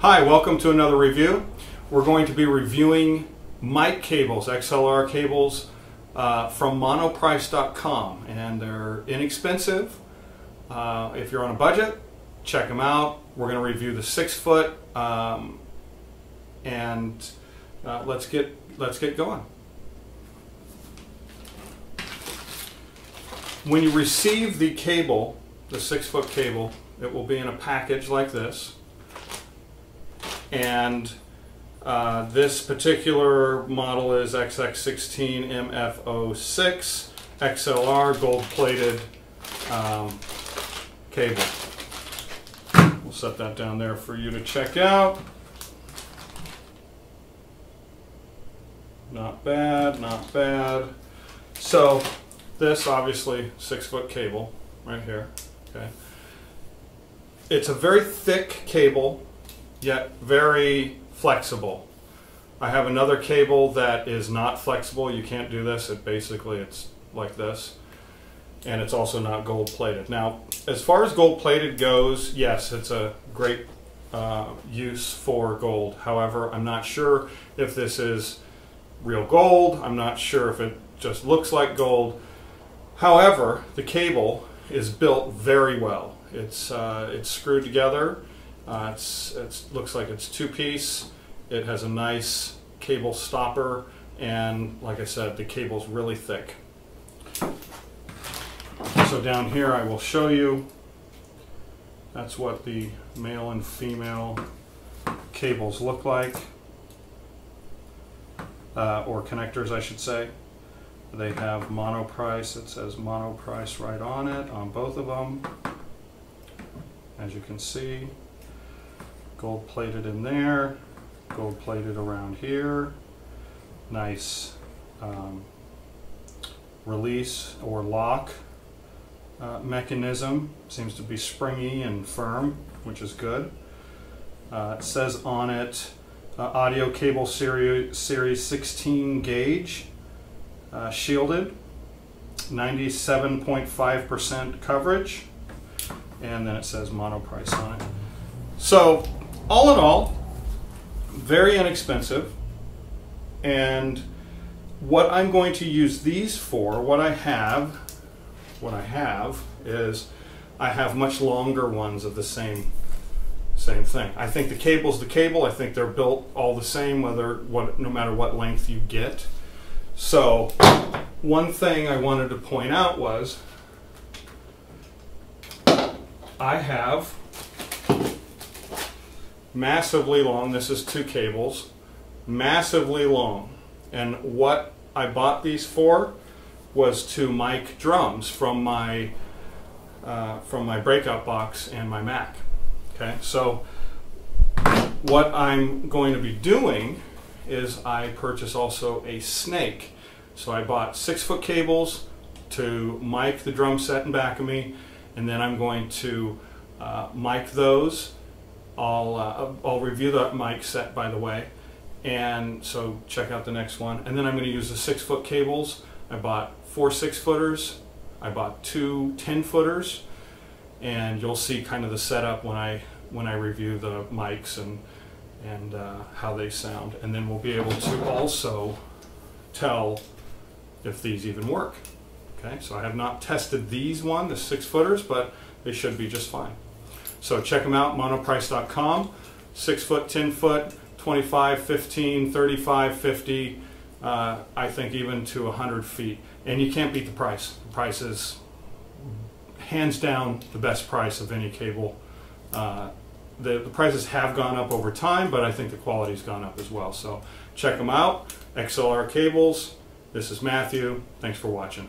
Hi, welcome to another review. We're going to be reviewing mic cables, XLR cables from MonoPrice.com, and they're inexpensive. If you're on a budget, check them out. We're going to review the 6-foot, and let's get going. When you receive the cable, the 6-foot cable, it will be in a package like this. And this particular model is XX16 MF06 XLR gold-plated cable. We'll set that down there for you to check out. Not bad, not bad. So this obviously 6-foot cable right here. Okay, it's a very thick cable, yet very flexible. I have another cable that is not flexible. You can't do this. It's like this, and it's also not gold plated. Now, as far as gold plated goes, yes, it's a great use for gold. However, I'm not sure if this is real gold. I'm not sure if it just looks like gold. However, the cable is built very well. It's screwed together. It looks like it's two-piece. It has a nice cable stopper, and like I said, the cable's really thick. So down here I will show you, that's what the male and female cables look like, or connectors I should say. They have MonoPrice. It says MonoPrice right on it, on both of them, as you can see. Gold plated in there, gold plated around here. Nice release or lock mechanism. Seems to be springy and firm, which is good. It says on it audio cable series 16 gauge, shielded, 97.5% coverage, and then it says MonoPrice on it. So all in all, very inexpensive. And what I'm going to use these for, what I have is I have much longer ones of the same thing. I think the cable's the cable. I think they're built all the same, no matter what length you get. So one thing I wanted to point out was I have massively long, this is 2 cables, massively long, and what I bought these for was to mic drums from my breakout box and my Mac. Okay, so what I'm going to be doing is I purchased also a snake. So I bought 6-foot cables to mic the drum set in back of me, and then I'm going to mic those. I'll review the mic set, by the way, and so check out the next one. And then I'm going to use the 6-foot cables. I bought 4 6-footers. I bought 2 10-footers, and you'll see kind of the setup when I review the mics and how they sound. And then we'll be able to also tell if these even work. Okay, so I have not tested these the 6-footers, but they should be just fine. So check them out, monoprice.com, 6-foot, 10-foot, 25, 15, 35, 50, I think even to 100 feet. And you can't beat the price. The price is hands down the best price of any cable. The prices have gone up over time, but I think the quality's gone up as well. So check them out, XLR cables. This is Matthew. Thanks for watching.